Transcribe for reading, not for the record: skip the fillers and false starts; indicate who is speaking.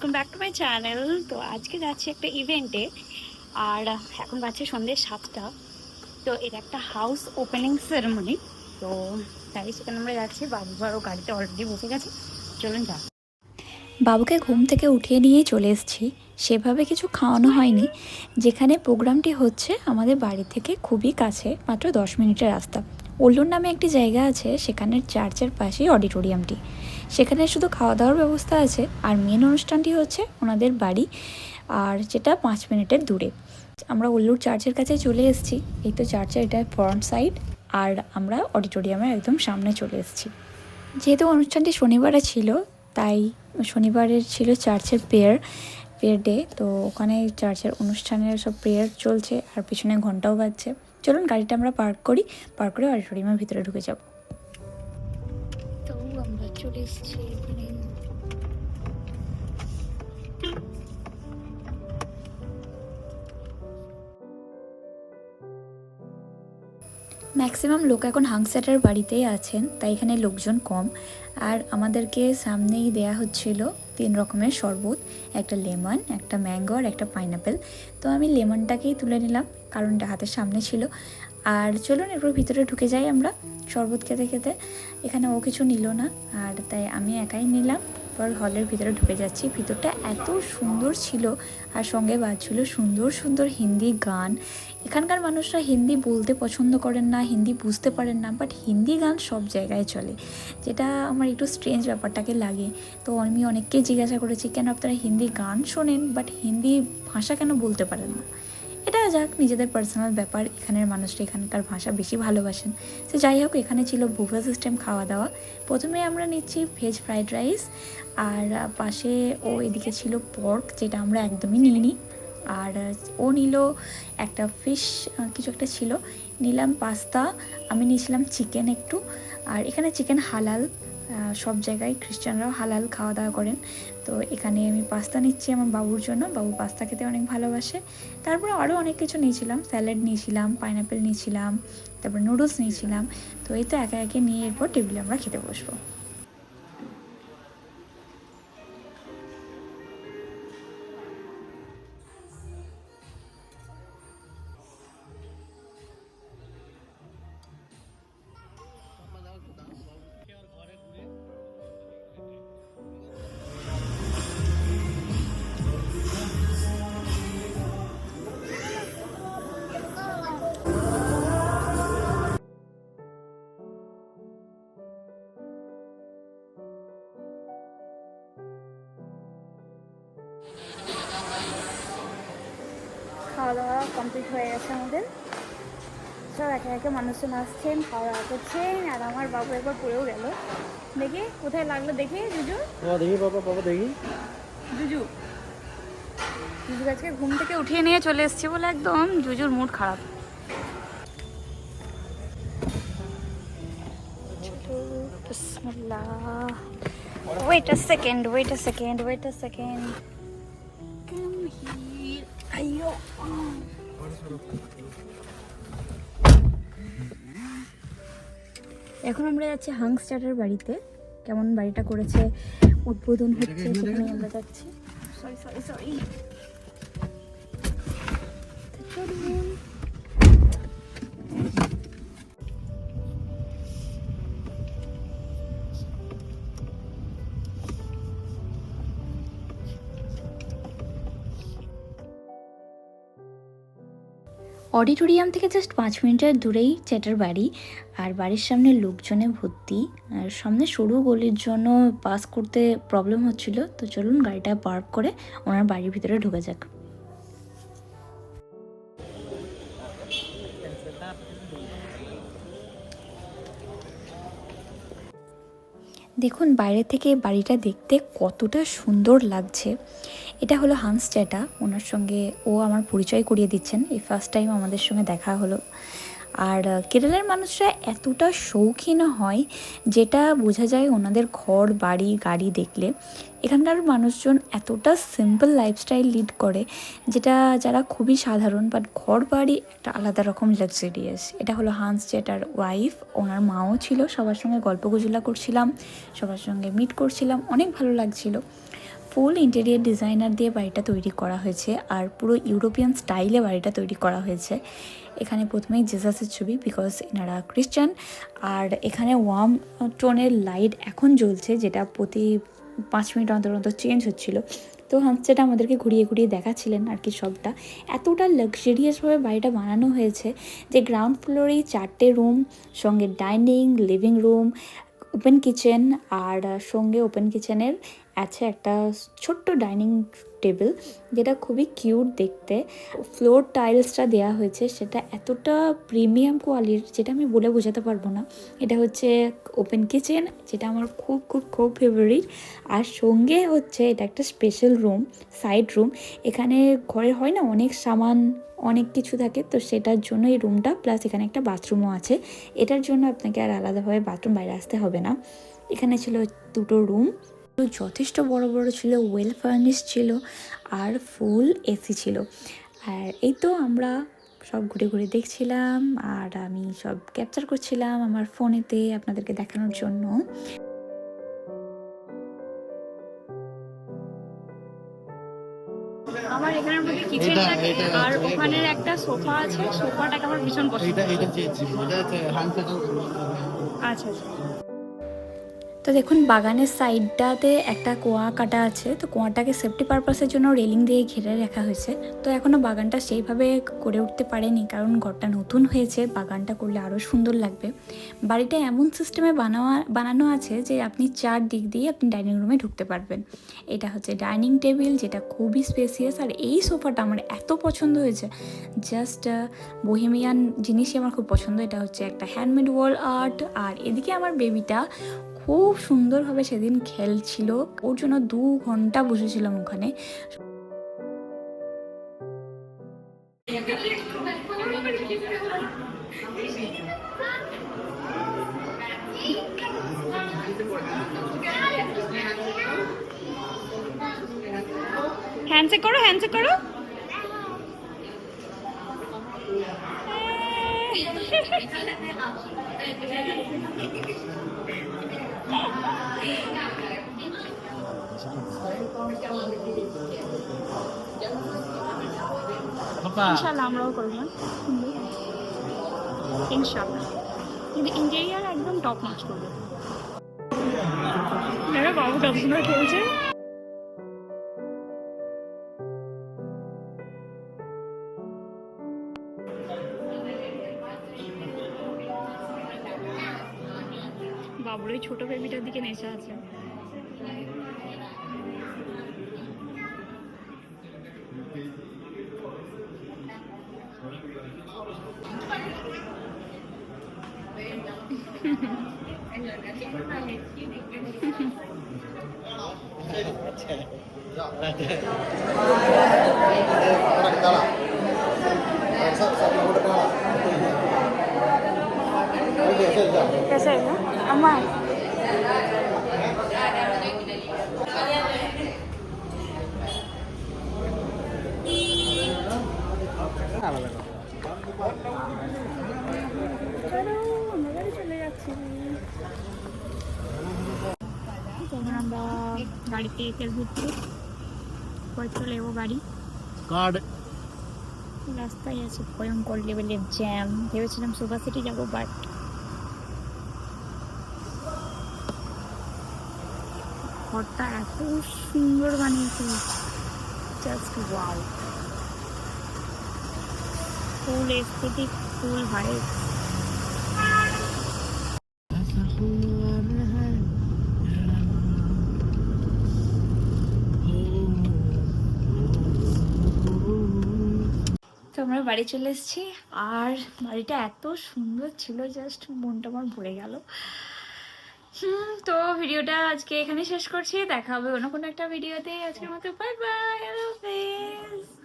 Speaker 1: Welcome back to my channel. তো আজকে যাচ্ছি একটা ইভেন্টে, আর এখন বাজছে সন্ধ্যে 7টা। তো এটা একটা হাউস ওপেনিং সেরেমনি। তো তাই সেখানে আমরা যাচ্ছি। বাবু আরও গাড়িতে অলরেডি বসে গেছে, চলুন যা।
Speaker 2: বাবুকে ঘুম থেকে উঠিয়ে নিয়ে চলে এসেছি। সেভাবে কিছু খাওয়ানো হয়নি। যেখানে প্রোগ্রামটি হচ্ছে আমাদের বাড়ি থেকে খুবই কাছে, মাত্র 10 মিনিটের রাস্তা। ওল্লুর নামে একটি জায়গা আছে, সেখানের চার্চের পাশেই অডিটোরিয়ামটি। সেখানে শুধু খাওয়া দাওয়ার ব্যবস্থা আছে, আর মেন অনুষ্ঠানটি হচ্ছে ওনাদের বাড়ি, আর যেটা 5 মিনিটের দূরে। আমরা ওল্লুর চার্চের কাছে চলে এসেছি। এই তো চার্চের এটা ফ্রন্ট সাইড, আর আমরা অডিটোরিয়ামের একদম সামনে চলে এসেছি। যেহেতু অনুষ্ঠানটি শনিবারে ছিল, তাই শনিবারের ছিল চার্চের প্রেয়ার ডে। তো ওখানে চার্চের অনুষ্ঠানের সব প্রেয়ার চলছে, আর পিছনে ঘন্টাও বাজছে। চলুন গাড়িটা আমরা পার্ক করে অডিটোরিয়ামের ভিতরে ঢুকে যাব।
Speaker 1: তো আমরা চলে এসেছি এখানে।
Speaker 2: ম্যাক্সিমাম লোক এখন হাংস্যাটার বাড়িতেই আছেন, তাই এখানে লোকজন কম। আর আমাদেরকে সামনেই দেয়া হচ্ছিল 3 রকমের শরবত, একটা লেমন, একটা ম্যাঙ্গো আর একটা পাইনাপেল। তো আমি লেমনটাকেই তুলে নিলাম, কারণ এটা হাতের সামনে ছিল। আর চলুন এরপর ভিতরে ঢুকে যাই আমরা শরবত খেতে খেতে। এখানে ও কিছু নিল না, আর তাই আমি একাই নিলাম। পর হলের ভিতরে ঢুকে যাচ্ছি। ভিতরটা এত সুন্দর ছিল, আর সঙ্গে বাজছিল সুন্দর সুন্দর হিন্দি গান। এখানকার মানুষরা হিন্দি বলতে পছন্দ করেন না, হিন্দি বুঝতে পারেন না, বাট হিন্দি গান সব জায়গায় চলে, যেটা আমার একটু স্ট্রেঞ্জ ব্যাপারটাকে লাগে। তো আমি অনেককে জিজ্ঞাসা করেছি, কেন আপনারা হিন্দি গান শোনেন বাট হিন্দি ভাষা কেন বলতে পারেন না। এটা যাক, নিজেদের পার্সোনাল ব্যাপার। এখানের মানুষরা এখানকার ভাষা বেশি ভালোবাসেন। তো যাই হোক, এখানে ছিল বুফে সিস্টেম খাওয়া দাওয়া। প্রথমে আমরা নিচ্ছি ভেজ ফ্রাইড রাইস, আর পাশে ও এদিকে ছিল পর্ক, যেটা আমরা একদমই নিইনি। আর ও নিল একটা ফিশ, কিছু একটা ছিল। নিলাম পাস্তা, আমি নিয়েছিলাম চিকেন একটু। আর এখানে চিকেন হালাল, সব জায়গায় খ্রিস্টানরাও হালাল খাওয়া দাওয়া করেন। তো এখানে আমি পাস্তা নিচ্ছি আমার বাবুর জন্য, বাবু পাস্তা খেতে অনেক ভালোবাসে। তারপরে আরও অনেক কিছু নিয়েছিলাম, স্যালাড নিয়েছিলাম, পাইনাপেল নিয়েছিলাম, তারপর নুডলস নিয়েছিলাম। তো এই তো একে একে নিয়ে এরপর টেবিলে আমরা খেতে বসবো। খাওয়া দাওয়া কমপ্লিট হয়ে গেছে আমাদের। সব একে একে মানুষজন আসছেন, খাওয়া দাওয়া করছেন, আর আমার বাবু একবার পড়েও গেল। দেখি কোথায় লাগলো, দেখি জুজু,
Speaker 3: দেখি বাবা, বাবা দেখি।
Speaker 1: জুজু জুজু আজকে ঘুম থেকে উঠিয়ে নিয়ে চলে এসেছি বলে একদম জুজুর মুড খারাপ। বিসমিল্লাহ। Wait a second, wait a second, wait a second. Come here. আইয়ো। এখন আমরা যাচ্ছি হাংস্টারের বাড়িতে। কেমন বাড়িটা করেছে, উদ্বোধন হচ্ছে, সেখানে আমরা যাচ্ছি। Sorry sorry sorry. অডিটোরিয়াম থেকে জাস্ট 5 মিনিটের দূরেই চ্যাটার বাড়ি, আর বাড়ির সামনে লোকজনে ভর্তি। আর সামনে সরু গলির জন্য পাস করতে প্রবলেম হচ্ছিল। তো চলুন গাড়িটা পার্ক করে ওনার বাড়ির ভিতরে ঢুকে যাক। দেখুন বাইরে থেকে বাড়িটা দেখতে কতটা সুন্দর লাগছে। এটা হলো হান্স চ্যাটা, ওনার সঙ্গে ও আমার পরিচয় করিয়ে দিচ্ছেন। এই ফার্স্ট টাইম আমাদের সঙ্গে দেখা হলো। আর কেরালার মানুষরা এতটা শৌখিন হয়, যেটা বোঝা যায় ওনাদের ঘর বাড়ি গাড়ি দেখলে। এখানকার মানুষজন এতটা সিম্পল লাইফস্টাইল লিড করে, যেটা যারা খুবই সাধারণ, বাট ঘর বাড়ি একটা আলাদা রকম লাক্সারিয়াস। এটা হলো হান্স চ্যাটার ওয়াইফ, ওনার মাও ছিল। সবার সঙ্গে গল্প গুজলা করছিলাম, সবার সঙ্গে মিট করছিলাম, অনেক ভালো লাগছিল।
Speaker 2: ফুল ইন্টেরিয়ার ডিজাইনার দিয়ে বাড়িটা তৈরি করা হয়েছে, আর পুরো ইউরোপিয়ান স্টাইলে বাড়িটা তৈরি করা হয়েছে। এখানে প্রথমেই জেসাসের ছবি, বিকজ এনারা খ্রিস্টান। আর এখানে ওয়ার্ম টোনের লাইট এখন জ্বলছে, যেটা প্রতি 5 মিনিট অন্তর অন্তর চেঞ্জ হচ্ছিলো। তো হান্সটা আমাদেরকে ঘুরিয়ে ঘুরিয়ে দেখাচ্ছিলেন আর কি সবটা। এতটা লাক্সারিয়াসভাবে বাড়িটা বানানো হয়েছে যে গ্রাউন্ড ফ্লোরেই 4টে রুম, সঙ্গে dining, living room, open kitchen, আর সঙ্গে ওপেন কিচেনের আছে একটা ছোট্ট ডাইনিং টেবিল, যেটা খুবই কিউট দেখতে। ফ্লোর টাইলসটা দেওয়া হয়েছে, সেটা এতটা প্রিমিয়াম কোয়ালিটির, যেটা আমি বলে বোঝাতে পারবো না। এটা হচ্ছে ওপেন কিচেন, যেটা আমার খুব খুব খুব ফেভারিট। আর সঙ্গে হচ্ছে এটা একটা স্পেশাল রুম, সাইড রুম। এখানে ঘরে হয় না অনেক সামান, অনেক কিছু থাকে, তো সেটার জন্য এই রুমটা, প্লাস এখানে একটা বাথরুমও আছে। এটার জন্য আপনাকে আর আলাদাভাবে বাথরুম বাইরে আসতে হবে না। এখানে ছিল 2টো রুম, যথেষ্ট বড় বড় ছিল, ওয়েল ফার্নিশ ছিল, আর ফুল এসি ছিল। আর এই তো আমরা সব ঘুরে ঘুরে দেখছিলাম, আর আমি সব ক্যাপচার করছিলাম আমার ফোনেতে আপনাদেরকে দেখানোর জন্য।
Speaker 1: আমার এখানের মধ্যে কিচেনটাকে আর ওখানের একটা সোফা আছে, সোফাটাকে আমার ভীষণ পছন্দ। আচ্ছা আচ্ছা।
Speaker 2: তো দেখুন বাগানের সাইডটাতে একটা কুয়া কাটা আছে, তো কুয়াটাকে সেফটি পারপাসের জন্য রেলিং দিয়ে ঘিরে রাখা হয়েছে। তো এখনও বাগানটা সেইভাবে করে উঠতে পারেনি, কারণ ঘরটা নতুন হয়েছে, বাগানটা করলে আরও সুন্দর লাগবে। বাড়িটা এমন সিস্টেমে বানানো আছে যে আপনি 4 দিক দিয়ে আপনি ডাইনিং রুমে ঢুকতে পারবেন। এটা হচ্ছে ডাইনিং টেবিল, যেটা খুবই স্পেসিয়াস। আর এই সোফাটা আমার এত পছন্দ হয়েছে, জাস্ট বোহেমিয়ান জিনিসই আমার খুব পছন্দ। এটা হচ্ছে একটা হ্যান্ডমেড ওয়াল আর্ট। আর এদিকে আমার বেবিটা খুব সুন্দরভাবে সেদিন খেলছিল, ওর জন্য 2 ঘন্টা বসেছিলাম ওখানে।
Speaker 1: হ্যান্ডশেক করো, হ্যান্ডশেক করো। ইনশাল্লাহ আমরাও করবো, ইনশাল্লাহ। কিন্তু ইন্টেরিয়ার একদম টপ নচ করবো। দেখো বাবু কত সুন্দর খেলছে। বাবুর ওই ছোট বেবিটার দিকে নেশা আছে। कैसा है अम्मा? চলে যাচ্ছি, তখন আমরা গাড়িতে তেল ভরছি, পরে চলে যাবো বাড়ি। রাস্তায় আছে ভয়ঙ্কর লেভেলের জ্যাম। ভেবেছিলাম সোফা সিটি যাবো, বাট ঘরটা এত সুন্দর বানিয়েছে, জাস্ট ওয়াও। ফুল এস্থেটিক, ফুল ভাইব। তো আমরা বাড়ি চলে এসেছি, আর বাড়িটা এত সুন্দর ছিল, জাস্ট মনটা আমার ভরে গেল। তো ভিডিওটা আজকে এখানে শেষ করছি, দেখা হবে অন্য কোনো একটা ভিডিওতে। আজকের মতো বাই বাই, আল্লাহ হাফেজ।